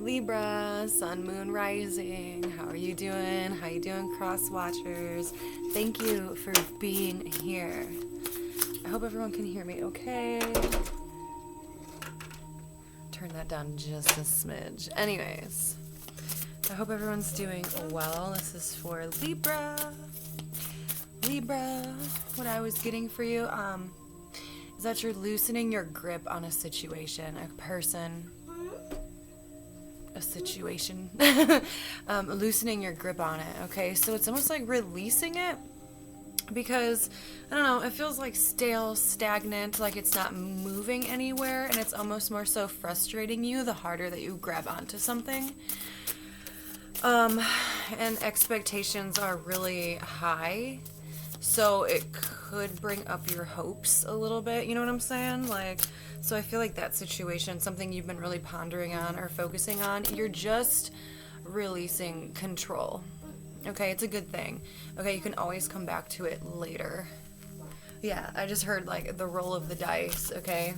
Libra, Sun, Moon, Rising. How are you doing? How you doing, Cross Watchers? Thank you for being here. I hope everyone can hear me okay. Turn that down just a smidge. Anyways, I hope everyone's doing well. This is for Libra. Libra, what I was getting for you is that you're loosening your grip on a situation, a person, a situation, loosening your grip on it, okay? So it's almost like releasing it because, I don't know, it feels like stale, stagnant, like it's not moving anywhere, and it's almost more so frustrating you the harder that you grab onto something. And expectations are really high, so it could bring up your hopes a little bit, you know what I'm saying? Like, so I feel like that situation, something you've been really pondering on or focusing on, you're just releasing control. Okay, it's a good thing. Okay, you can always come back to it later. Yeah, I just heard like the roll of the dice, okay?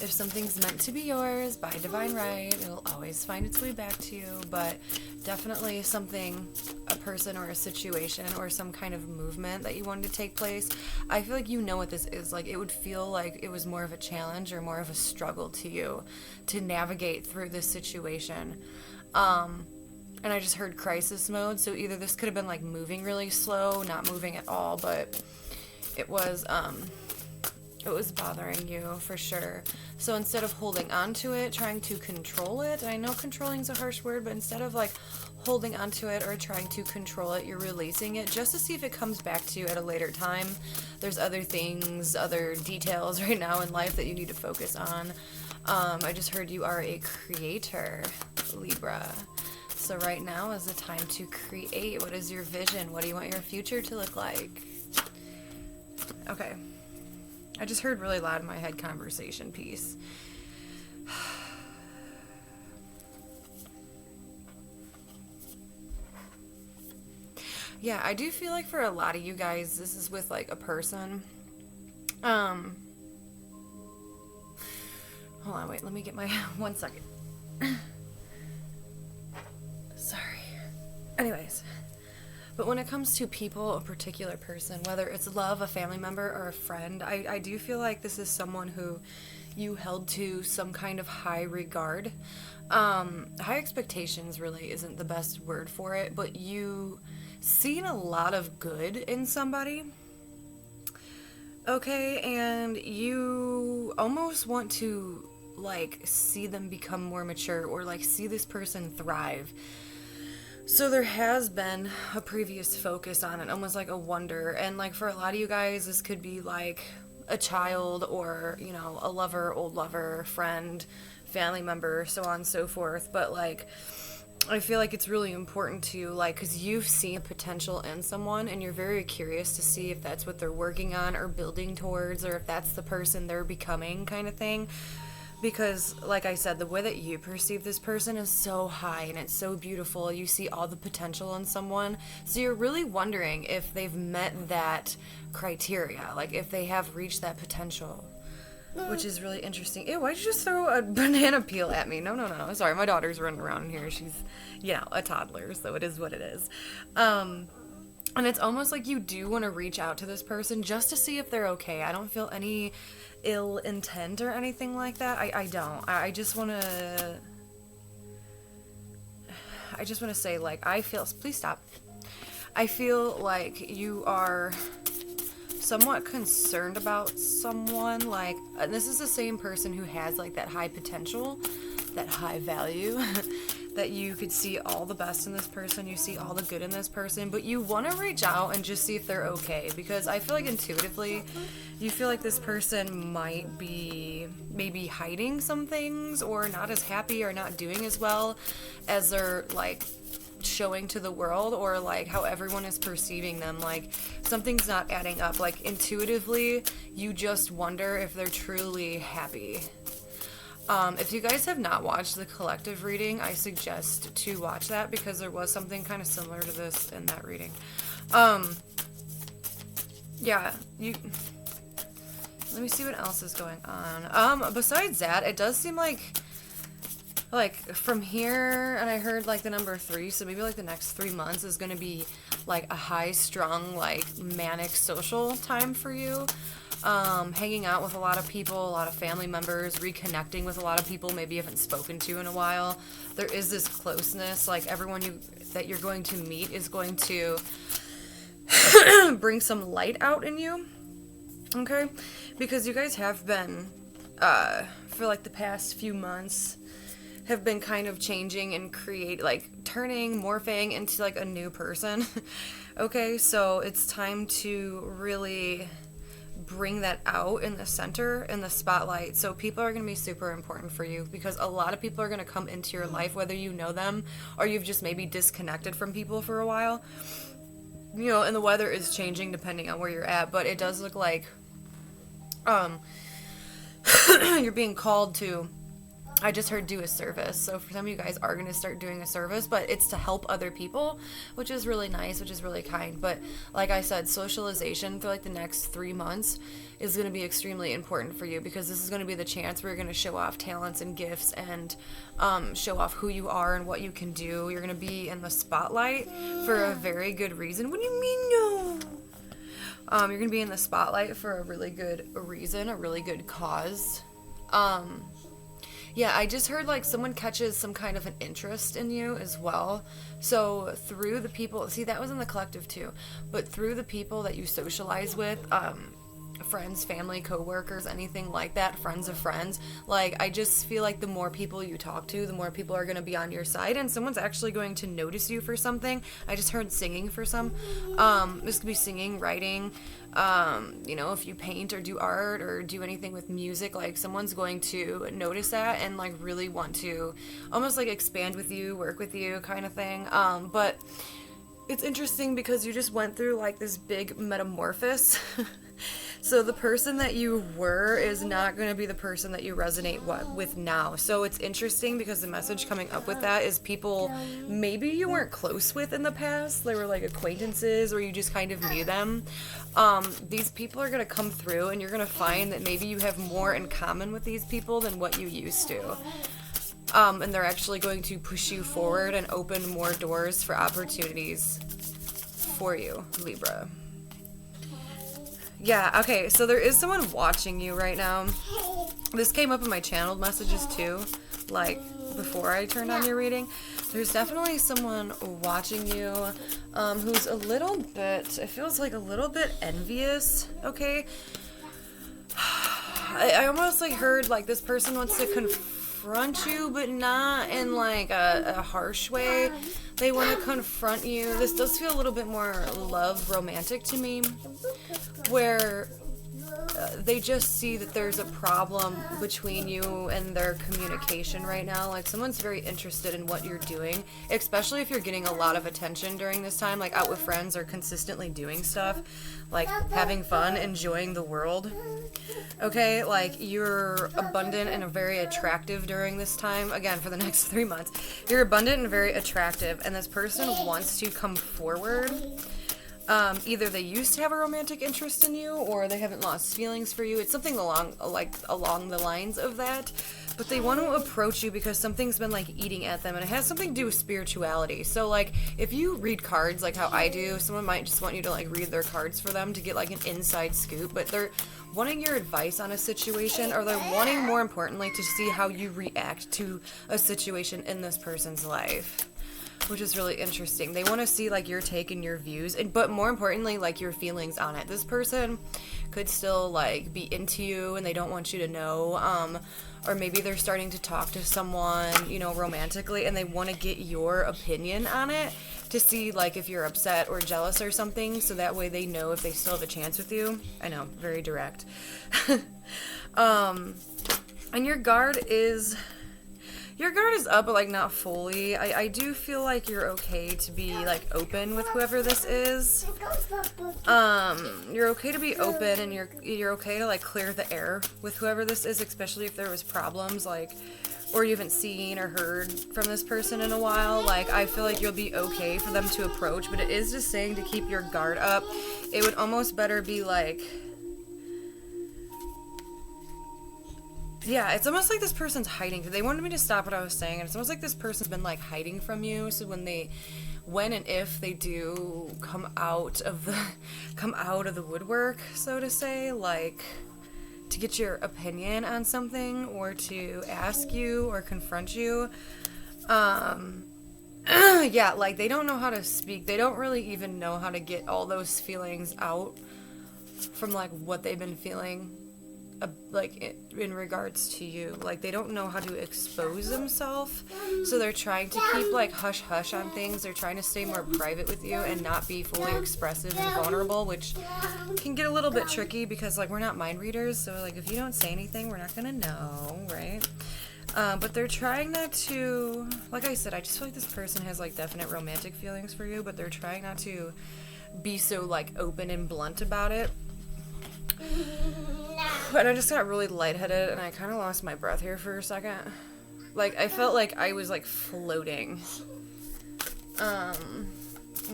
If something's meant to be yours by divine right, it'll always find its way back to you, but definitely something, a person or a situation or some kind of movement that you wanted to take place, I feel like you know what this is. Like, it would feel like it was more of a challenge or more of a struggle to you to navigate through this situation. And I just heard crisis mode, so either this could have been like moving really slow, not moving at all, but it was bothering you for sure. So instead of holding on to it, trying to control it, I know controlling is a harsh word, but instead of like holding on to it or trying to control it, you're releasing it just to see if it comes back to you at a later time. There's other things, other details right now in life that you need to focus on. I just heard you are a creator, Libra. So right now is the time to create. What is your vision? What do you want your future to look like? Okay. I just heard really loud in my head conversation piece. Yeah, I do feel like for a lot of you guys, this is with like a person. Hold on, wait, let me get my 1 second. Sorry. Anyways. But when it comes to people, a particular person, whether it's love, a family member, or a friend, I do feel like this is someone who you held to some kind of high regard. High expectations really isn't the best word for it, but you seen a lot of good in somebody. Okay, and you almost want to like see them become more mature or like see this person thrive. So there has been a previous focus on it, almost like a wonder. And like for a lot of you guys, this could be like a child or, you know, a lover, old lover, friend, family member, so on and so forth. But like, I feel like it's really important to like, because you've seen potential in someone and you're very curious to see if that's what they're working on or building towards, or if that's the person they're becoming kind of thing. Because, like I said, the way that you perceive this person is so high and it's so beautiful. You see all the potential in someone. So you're really wondering if they've met that criteria, like if they have reached that potential, which is really interesting. Ew, why'd you just throw a banana peel at me? No. Sorry, my daughter's running around in here. She's, you know, a toddler, so it is what it is. And it's almost like you do want to reach out to this person just to see if they're okay. I don't feel any ill intent or anything like that. I don't. I just want to say, like, I feel, please stop. I feel like you are somewhat concerned about someone, like, and this is the same person who has, like, that high potential, that high value, that you could see all the best in this person, you see all the good in this person, but you want to reach out and just see if they're okay, because I feel like intuitively, you feel like this person might be maybe hiding some things, or not as happy, or not doing as well as they're, like, showing to the world, or like how everyone is perceiving them. Like something's not adding up. Like intuitively, you just wonder if they're truly happy. If you guys have not watched the collective reading, I suggest to watch that, because there was something kind of similar to this in that reading. Yeah, let me see what else is going on. Besides that, it does seem like like from here, and I heard like the number 3, so maybe like the next 3 months is going to be like a high strung, like manic social time for you. Hanging out with a lot of people, a lot of family members, reconnecting with a lot of people maybe you haven't spoken to in a while. There is this closeness, like everyone that you're going to meet is going to bring some light out in you, okay? Because you guys have been, for like the past few months, have been kind of changing and turning, morphing into like a new person, okay? So it's time to really bring that out in the center, in the spotlight. So people are going to be super important for you because a lot of people are going to come into your life, whether you know them or you've just maybe disconnected from people for a while. You know, and the weather is changing depending on where you're at, but it does look like you're being called to, I just heard, do a service. So for some of you guys are going to start doing a service, but it's to help other people, which is really nice, which is really kind. But like I said, socialization for like the next 3 months is going to be extremely important for you because this is going to be the chance where you're going to show off talents and gifts and show off who you are and what you can do. You're going to be in the spotlight for a very good reason. What do you mean, no? You're going to be in the spotlight for a really good reason, a really good cause. Yeah, I just heard like someone catches some kind of an interest in you as well. So through the people, see, that was in the collective too, but through the people that you socialize with, friends, family, coworkers, anything like that, friends of friends, like I just feel like the more people you talk to, the more people are going to be on your side and someone's actually going to notice you for something. I just heard singing for some. This could be singing, writing, you know, if you paint or do art or do anything with music, like someone's going to notice that and like really want to almost like expand with you, work with you kind of thing. But it's interesting because you just went through like this big metamorphosis. So the person that you were is not going to be the person that you resonate with now. So it's interesting because the message coming up with that is people maybe you weren't close with in the past. They were like acquaintances or you just kind of knew them. These people are going to come through and you're going to find that maybe you have more in common with these people than what you used to. And they're actually going to push you forward and open more doors for opportunities for you, Libra. Yeah, okay, so there is someone watching you right now. This came up in my channeled messages too, like before I turned on your reading. There's definitely someone watching you who's a little bit, it feels like a little bit envious, okay? I almost like heard like this person wants to confront you, but not in like a harsh way. They want to confront you. This does feel a little bit more love romantic to me, where they just see that there's a problem between you and their communication right now. Like someone's very interested in what you're doing, especially if you're getting a lot of attention during this time, like out with friends or consistently doing stuff, like having fun, enjoying the world. Okay, like you're abundant and very attractive during this time. Again, for the next 3 months, you're abundant and very attractive, and this person wants to come forward. Either they used to have a romantic interest in you or they haven't lost feelings for you. It's something along the lines of that. But they want to approach you because something's been like eating at them and it has something to do with spirituality. So like if you read cards like how I do, someone might just want you to like read their cards for them to get like an inside scoop, but they're wanting your advice on a situation, or they're wanting, more importantly, to see how you react to a situation in this person's life, which is really interesting. They want to see like your take and your views, but more importantly, like your feelings on it. This person could still like be into you and they don't want you to know, or maybe they're starting to talk to someone, you know, romantically, and they want to get your opinion on it to see like if you're upset or jealous or something, so that way they know if they still have a chance with you. I know, very direct. And your guard is up, but like not fully. I do feel like you're okay to be like open with whoever this is. You're okay to be open, and you're okay to like clear the air with whoever this is, especially if there was problems, like, or you haven't seen or heard from this person in a while. Like, I feel like you'll be okay for them to approach, but it is just saying to keep your guard up. It would almost better be like, Yeah, it's almost like this person's hiding. They wanted me to stop what I was saying, and it's almost like this person's been like hiding from you. So when and if they do come out of the woodwork, so to say, like to get your opinion on something or to ask you or confront you, yeah, like they don't know how to speak. They don't really even know how to get all those feelings out from like what they've been feeling. Like in regards to you, like they don't know how to expose themselves, so they're trying to keep like hush hush on things. They're trying to stay more private with you and not be fully expressive and vulnerable, which can get a little bit tricky because like we're not mind readers, so like if you don't say anything, we're not gonna know, right? But they're trying not to, like I said, I just feel like this person has like definite romantic feelings for you, but they're trying not to be so like open and blunt about it. And I just got really lightheaded and I kind of lost my breath here for a second. Like, I felt like I was like floating. And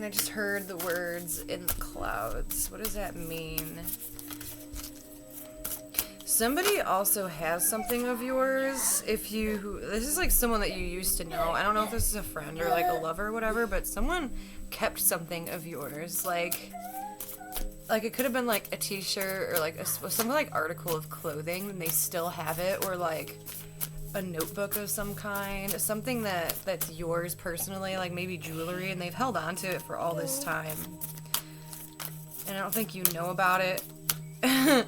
I just heard the words in the clouds. What does that mean? Somebody also has something of yours. This is like someone that you used to know. I don't know if this is a friend or like a lover or whatever, but someone kept something of yours. Like it could have been like a t-shirt or like some like article of clothing and they still have it, or like a notebook of some kind, something that's yours personally, like maybe jewelry, and they've held on to it for all this time. And I don't think you know about it. Alright,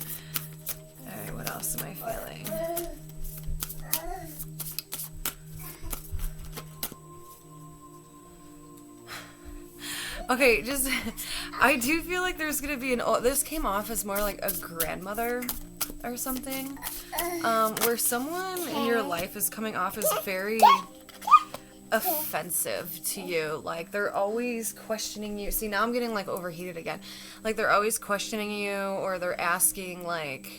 what else am I feeling? Okay, I do feel like there's gonna be this came off as more like a grandmother or something, where someone in your life is coming off as very offensive to you. Like, they're always questioning you. See, now I'm getting like overheated again. Like, they're always questioning you, or they're asking like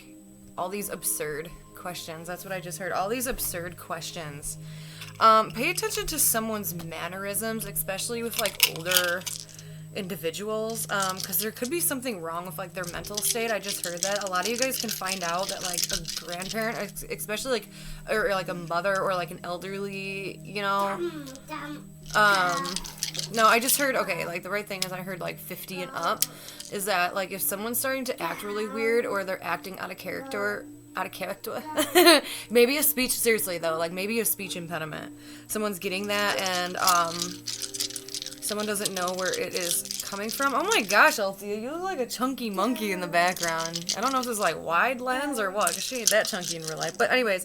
all these absurd questions. That's what I just heard. All these absurd questions. Pay attention to someone's mannerisms, especially with like older individuals, because there could be something wrong with like their mental state. I just heard that a lot of you guys can find out that like a grandparent, especially like, or like a mother or like an elderly, you know, no, I just heard, okay, like the right thing is I heard like 50 and up, is that like if someone's starting to act really weird or they're acting out of character, maybe a speech, seriously though, like maybe a speech impediment, someone's getting that, and someone doesn't know where it is coming from. Oh my gosh, Althea, you look like a chunky monkey in the background. I don't know if this is like wide lens or what, because she ain't that chunky in real life. But anyways,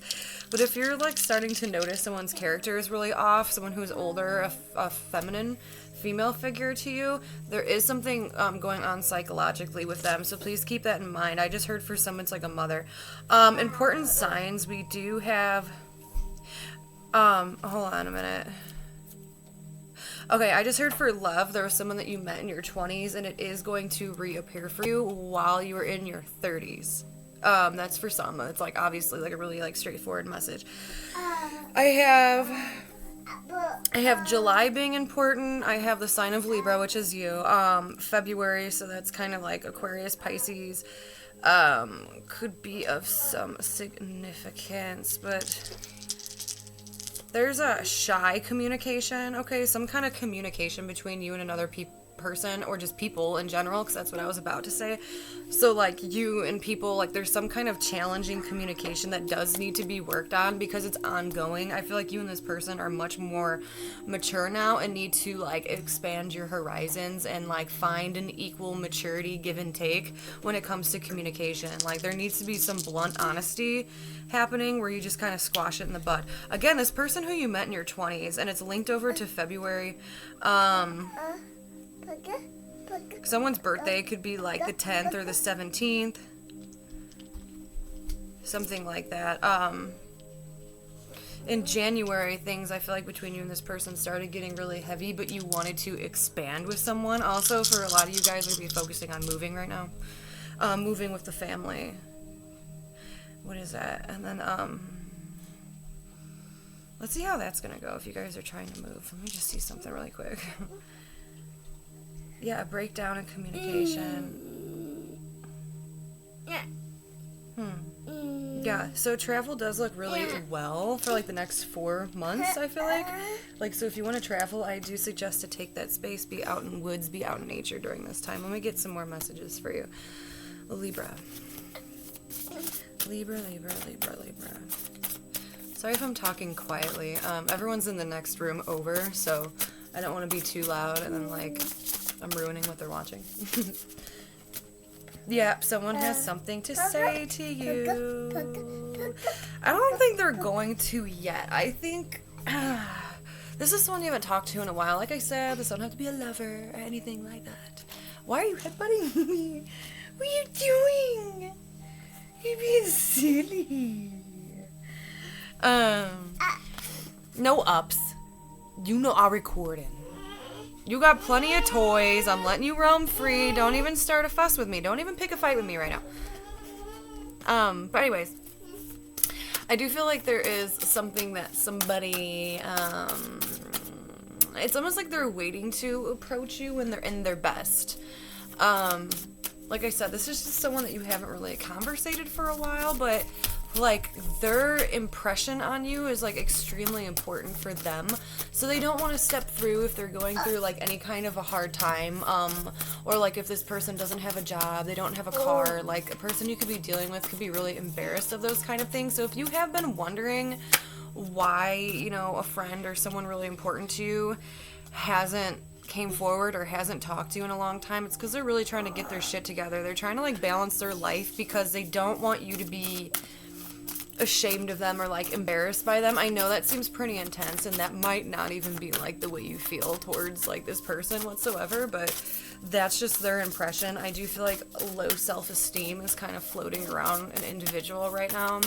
if you're like starting to notice someone's character is really off, someone who's older, a feminine female figure to you, there is something going on psychologically with them, so please keep that in mind. I just heard for some it's like a mother. Important signs, we do have, hold on a minute. Okay, I just heard for love, there was someone that you met in your 20s, and it is going to reappear for you while you were in your 30s. That's for some. It's like obviously like a really like straightforward message. I have July being important. I have the sign of Libra, which is you. February, so that's kind of like Aquarius, Pisces. Could be of some significance, but there's a shy communication, okay? Some kind of communication between you and another person, or just people in general, because that's what I was about to say. So, like, you and people, like, there's some kind of challenging communication that does need to be worked on because it's ongoing. I feel like you and this person are much more mature now and need to, like, expand your horizons and, like, find an equal maturity give and take when it comes to communication. Like, there needs to be some blunt honesty happening where you just kind of squash it in the bud. Again, this person who you met in your 20s, and it's linked over to February, someone's birthday could be like the 10th or the 17th, something like that. In January, things I feel like between you and this person started getting really heavy, but you wanted to expand with someone. Also, for a lot of you guys, we'll be focusing on moving right now, moving with the family. What is that? And then let's see how that's gonna go if you guys are trying to move. Let me just see something really quick. Yeah, a breakdown in communication. Yeah, so travel does look really well for like the next 4 months, I feel like. Like, so if you want to travel, I do suggest to take that space, be out in woods, be out in nature during this time. Let me get some more messages for you. Libra. Libra, Libra, Libra, Libra. Sorry if I'm talking quietly. Everyone's in the next room over, so I don't want to be too loud and then, like, I'm ruining what they're watching. Yep, someone has something to say to you. I don't think they're going to yet. I think this is someone you haven't talked to in a while. Like I said, this don't have to be a lover or anything like that. Why are you headbutting me? What are you doing? You're being silly. No ups. You know I'm recording. You got plenty of toys. I'm letting you roam free. Don't even start a fuss with me. Don't even pick a fight with me right now. But anyways, I do feel like there is something that somebody, it's almost like they're waiting to approach you when they're in their best. Like I said, this is just someone that you haven't really conversated for a while, but like their impression on you is like extremely important for them, so they don't want to step through if they're going through like any kind of a hard time, or like if this person doesn't have a job, they don't have a car, like a person you could be dealing with could be really embarrassed of those kind of things. So if you have been wondering why, you know, a friend or someone really important to you hasn't came forward or hasn't talked to you in a long time, it's because they're really trying to get their shit together. They're trying to like balance their life because they don't want you to be ashamed of them or like embarrassed by them. I know that seems pretty intense and that might not even be like the way you feel towards like this person whatsoever, but that's just their impression. I do feel like low self-esteem is kind of floating around an individual right now,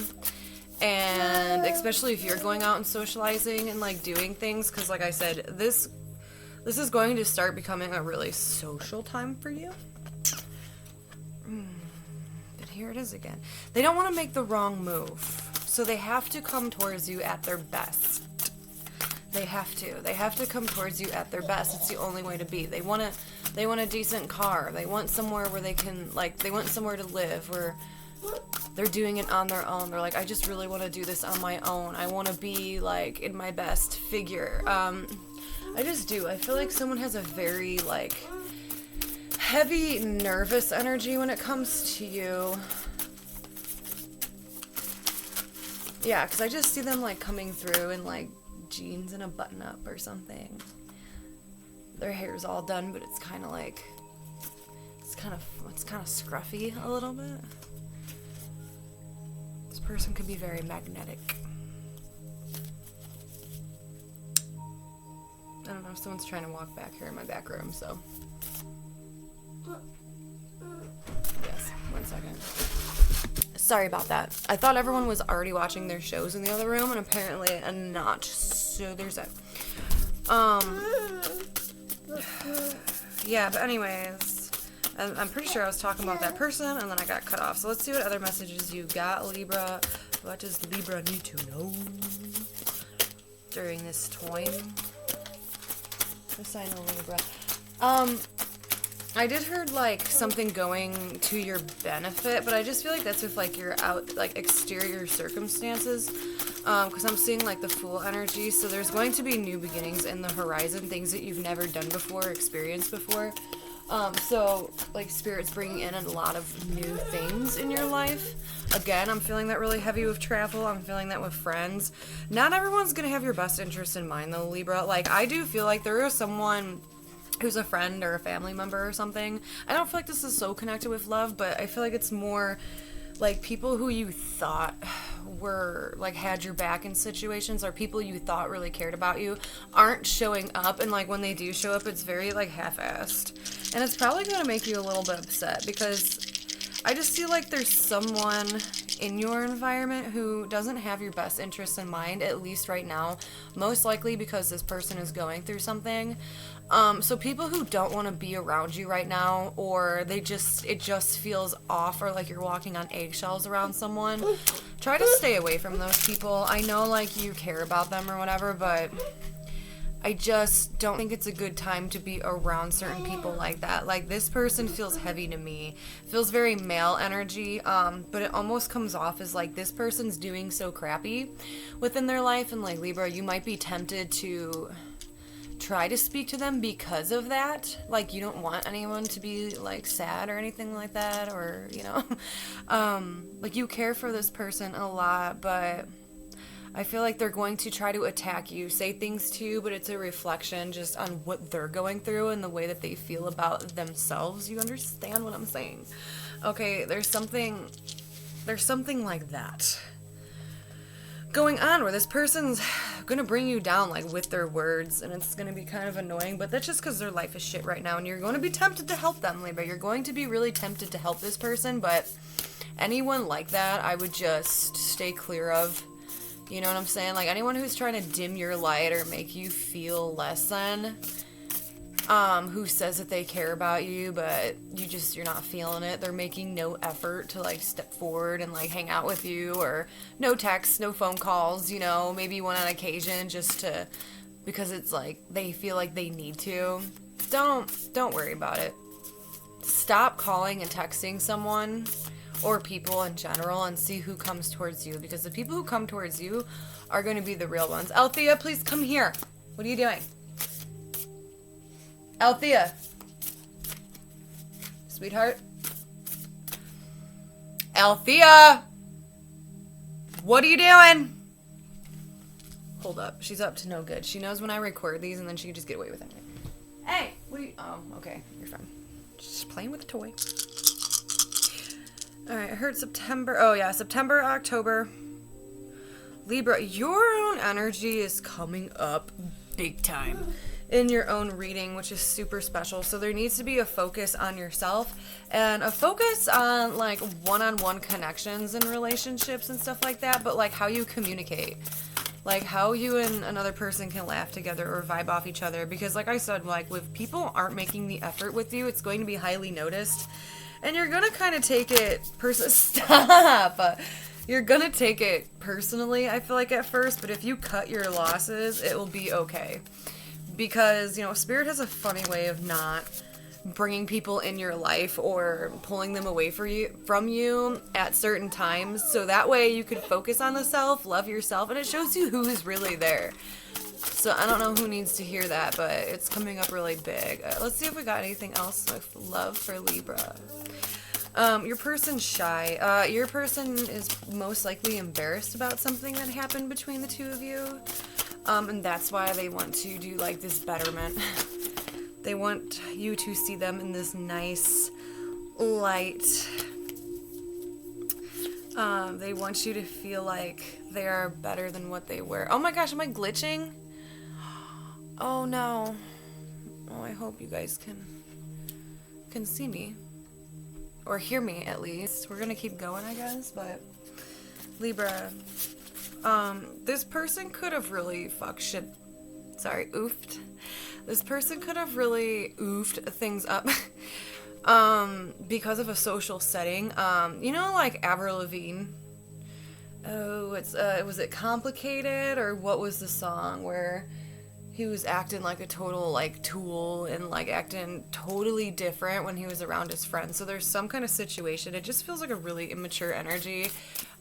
and especially if you're going out and socializing and like doing things, because like I said, this is going to start becoming a really social time for you. Here it is again. They don't want to make the wrong move, so they have to come towards you at their best. They have to come towards you at their best. It's the only way to be. They want a decent car. They want somewhere where they can, like, they want somewhere to live where they're doing it on their own. They're like, I just really want to do this on my own. I want to be like in my best figure. I just do. I feel like someone has a very like heavy nervous energy when it comes to you. Yeah, because I just see them like coming through in like jeans and a button up or something. Their hair's all done, but it's kind of like it's kind of scruffy a little bit. This person could be very magnetic. I don't know if someone's trying to walk back here in my back room, so yes, 1 second. Sorry about that. I thought everyone was already watching their shows in the other room, and apparently not. So there's that. Yeah, but anyways, I'm pretty sure I was talking about that person, and then I got cut off. So let's see what other messages you got, Libra. What does Libra need to know during this time? The sign of Libra. I did heard like something going to your benefit, but I just feel like that's with like your exterior circumstances, because I'm seeing like the Fool energy. So there's going to be new beginnings in the horizon, things that you've never done before, experienced before. So like Spirit's bringing in a lot of new things in your life. Again, I'm feeling that really heavy with travel. I'm feeling that with friends. Not everyone's gonna have your best interest in mind though, Libra. Like I do feel like there is someone who's a friend or a family member or something. I don't feel like this is so connected with love, but I feel like it's more like people who you thought were like had your back in situations, or people you thought really cared about you aren't showing up, and like when they do show up, it's very like half-assed, and it's probably going to make you a little bit upset, because I just feel like there's someone in your environment who doesn't have your best interests in mind, at least right now, most likely because this person is going through something. So people who don't want to be around you right now, or it just feels off, or like you're walking on eggshells around someone, try to stay away from those people. I know like you care about them or whatever, but I just don't think it's a good time to be around certain people like that. Like, this person feels heavy to me. Feels very male energy, but it almost comes off as like this person's doing so crappy within their life, and like, Libra, you might be tempted to try to speak to them because of that. Like, you don't want anyone to be like sad or anything like that, or, you know, like, you care for this person a lot, but I feel like they're going to try to attack you, say things to you, but it's a reflection just on what they're going through and the way that they feel about themselves. You understand what I'm saying? Okay, there's something like that going on where this person's gonna bring you down, like, with their words, and it's gonna be kind of annoying, but that's just because their life is shit right now, and you're going to be tempted to help them, Libra. You're going to be really tempted to help this person, but anyone like that, I would just stay clear of. You know what I'm saying? Like, anyone who's trying to dim your light or make you feel less than, who says that they care about you, but you're not feeling it. They're making no effort to, like, step forward and, like, hang out with you, or no texts, no phone calls, you know, maybe one on occasion just to, because it's like they feel like they need to. Don't worry about it. Stop calling and texting someone or people in general and see who comes towards you, because the people who come towards you are going to be the real ones. Althea, please come here. What are you doing? Althea. Sweetheart. Althea. What are you doing? Hold up. She's up to no good. She knows when I record these, and then she can just get away with it. Hey, what are you... Oh, okay. You're fine. Just playing with a toy. Alright, I heard September. Oh, yeah. September, October. Libra, your own energy is coming up big time in your own reading, which is super special. So there needs to be a focus on yourself and a focus on, like, one-on-one connections and relationships and stuff like that, but, like, how you communicate. Like, how you and another person can laugh together or vibe off each other. Because, like I said, like, if people aren't making the effort with you, it's going to be highly noticed. And you're gonna kind of take it Stop! You're gonna take it personally, I feel like, at first, but if you cut your losses, it will be okay. Because, you know, Spirit has a funny way of not bringing people in your life or pulling them away from you at certain times, so that way you can focus on the self, love yourself, and it shows you who is really there. So I don't know who needs to hear that, but it's coming up really big. Let's see if we got anything else with love for Libra. Your person's shy. Your person is most likely embarrassed about something that happened between the two of you. And that's why they want to do, like, this betterment. They want you to see them in this nice light. They want you to feel like they are better than what they were. Oh my gosh, am I glitching? Oh no. Oh, I hope you guys can see me. Or hear me, at least. We're gonna keep going, I guess, but... Libra. This person could have really oofed. This person could have really oofed things up because of a social setting. You know, like Avril Lavigne? Oh, was it Complicated? Or what was the song where he was acting like a total, like, tool and, like, acting totally different when he was around his friends? So there's some kind of situation. It just feels like a really immature energy.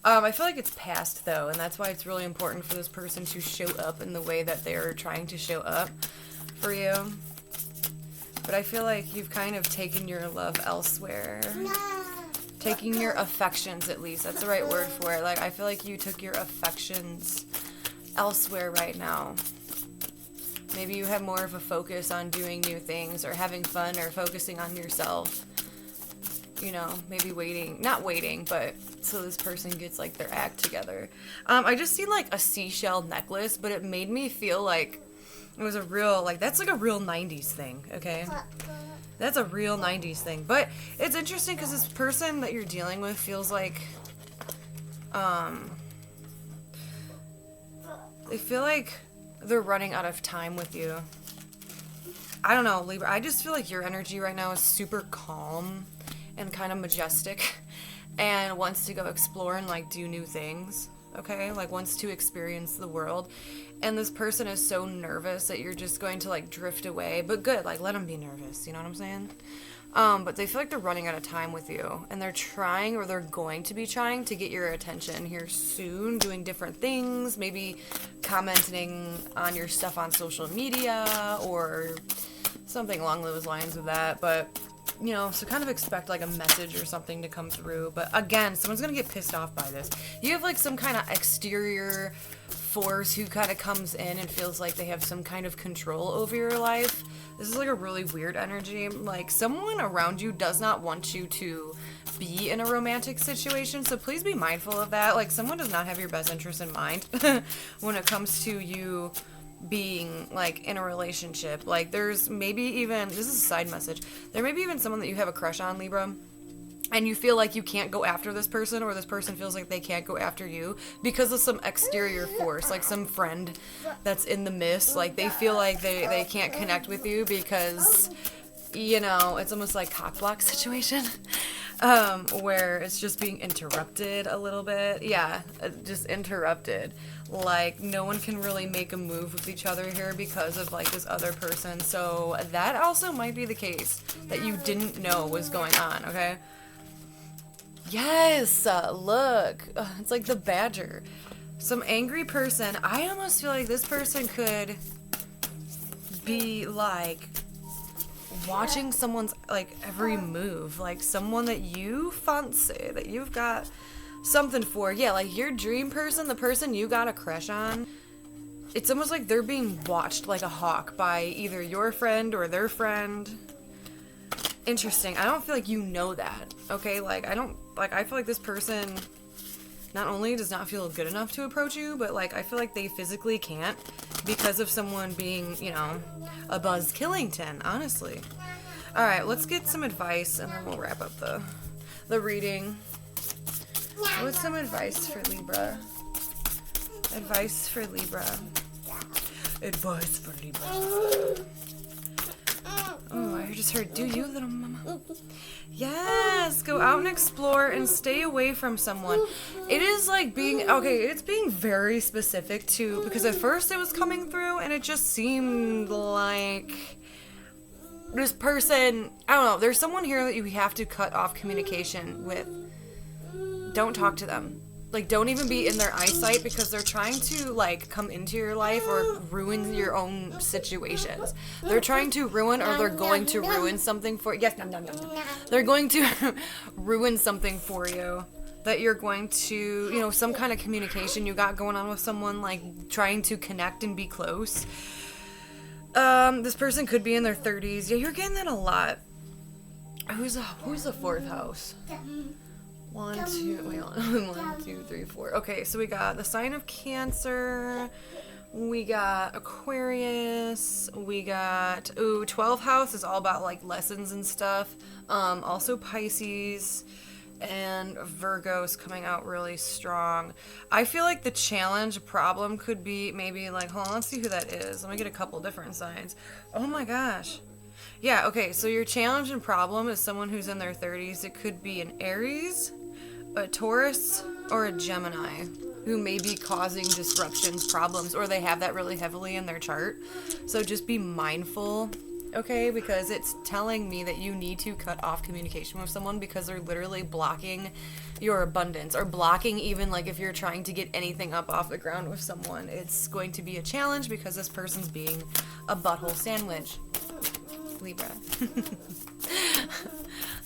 I feel like it's past, though, and that's why it's really important for this person to show up in the way that they're trying to show up for you. But I feel like you've kind of taken your love elsewhere. Taking your affections, at least. That's the right word for it. Like, I feel like you took your affections elsewhere right now. Maybe you have more of a focus on doing new things or having fun or focusing on yourself. You know, maybe not waiting, but so this person gets, like, their act together. I just seen, like, a seashell necklace, but it made me feel like it was a real, like, that's like a real 90s thing, okay? That's a real 90s thing. But it's interesting because this person that you're dealing with feels like, they feel like they're running out of time with you. I don't know, Libra. I just feel like your energy right now is super calm and kind of majestic and wants to go explore and, like, do new things, okay? Like, wants to experience the world. and this person is so nervous that you're just going to like drift away. But good, like let them be nervous, you know what I'm saying? But they feel like they're running out of time with you, and they're trying, or they're going to be trying to get your attention here soon, doing different things, maybe commenting on your stuff on social media, or something along those lines of that. But, you know, so kind of expect like a message or something to come through. But again, someone's gonna get pissed off by this. You have like some kind of exterior force who kind of comes in and feels like they have some kind of control over your life. This is like a really weird energy. Like, someone around you does not want you to be in a romantic situation, so please be mindful of that. Like, someone does not have your best interest in mind when it comes to you being, like, in a relationship. Like, there's maybe even, this is a side message, there may be even someone that you have a crush on, Libra, and you feel like you can't go after this person, or this person feels like they can't go after you because of some exterior force, like some friend that's in the mist. Like, they feel like they can't connect with you because, you know, it's almost like cock block situation, where it's just being interrupted a little bit. Yeah, just interrupted. Like, no one can really make a move with each other here because of, like, this other person. So that also might be the case that you didn't know was going on, okay? Yes, look, it's like the badger. Some angry person. I almost feel like this person could be like watching someone's like every move, like someone that you fancy, that you've got something for. Yeah, like your dream person, the person you got a crush on. It's almost like they're being watched like a hawk by either your friend or their friend. Interesting. I don't feel like you know that, okay? Like, I feel like this person not only does not feel good enough to approach you, but, like, I feel like they physically can't because of someone being, you know, a Buzz Killington, honestly. Alright, let's get some advice, and then we'll wrap up the reading. What's some advice for Libra? Advice for Libra. Advice for Libra. Oh, I just heard, do you, little mama? Yes, go out and explore and stay away from someone. It is like being, okay, it's being very specific too, because at first it was coming through and it just seemed like this person, I don't know, there's someone here that you have to cut off communication with. Don't talk to them. Like, don't even be in their eyesight because they're trying to, like, come into your life or ruin your own situations. They're trying to ruin, or they're going to ruin something for you. Yes, no. They're going to ruin something for you that you're going to, you know, some kind of communication you got going on with someone, like, trying to connect and be close. This person could be in their 30s. Yeah, you're getting that a lot. Who's the fourth house? 1, 2, 3, 4. Okay, so we got the sign of Cancer, we got Aquarius, we got, 12th house is all about like lessons and stuff. Also Pisces and Virgo's coming out really strong. I feel like the challenge problem could be maybe like, hold on, let's see who that is. Let me get a couple different signs. Oh my gosh. Yeah, okay, so your challenge and problem is someone who's in their 30s. It could be an Aries, a Taurus, or a Gemini who may be causing disruptions, problems, or they have that really heavily in their chart. So just be mindful, okay? Because it's telling me that you need to cut off communication with someone because they're literally blocking your abundance, or blocking even like if you're trying to get anything up off the ground with someone. It's going to be a challenge because this person's being a butthole sandwich. Libra.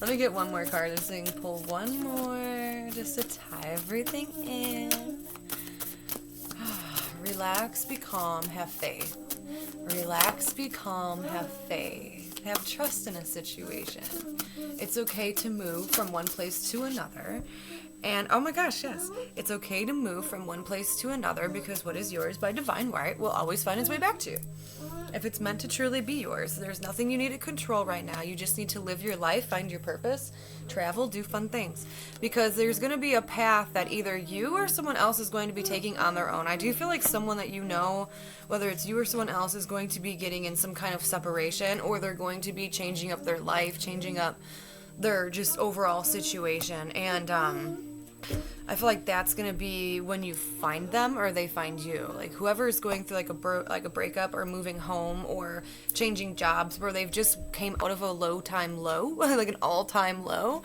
Let me get one more card. This thing, pull one more just to tie everything in. Relax, be calm, have faith. Relax, be calm, have faith. Have trust in a situation. It's okay to move from one place to another. And, oh my gosh, yes. It's okay to move from one place to another because what is yours by divine right will always find its way back to you. If it's meant to truly be yours, there's nothing you need to control right now. You just need to live your life, find your purpose, travel, do fun things. Because there's going to be a path that either you or someone else is going to be taking on their own. I do feel like someone that you know, whether it's you or someone else, is going to be getting in some kind of separation, or they're going to be changing up their life, changing up their just overall situation. And, I feel like that's gonna be when you find them or they find you. Like whoever is going through like a breakup or moving home or changing jobs where they've just came out of a low time low, like an all time low.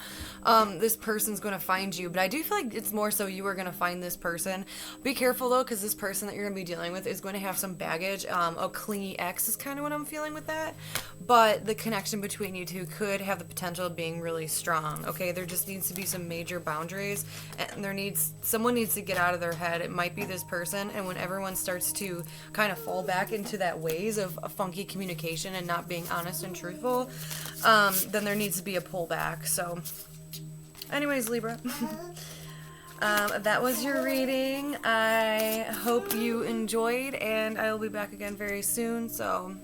This person's gonna find you, but I do feel like it's more so you are gonna find this person. Be careful though, because this person that you're gonna be dealing with is going to have some baggage. A clingy ex is kind of what I'm feeling with that. But the connection between you two could have the potential of being really strong. Okay, there just needs to be some major boundaries, and someone needs to get out of their head. It might be this person, and when everyone starts to kind of fall back into that ways of a funky communication and not being honest and truthful, then there needs to be a pullback. So, anyways, Libra. That was your reading. I hope you enjoyed, and I will be back again very soon. So,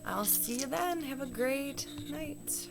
I'll see you then. Have a great night.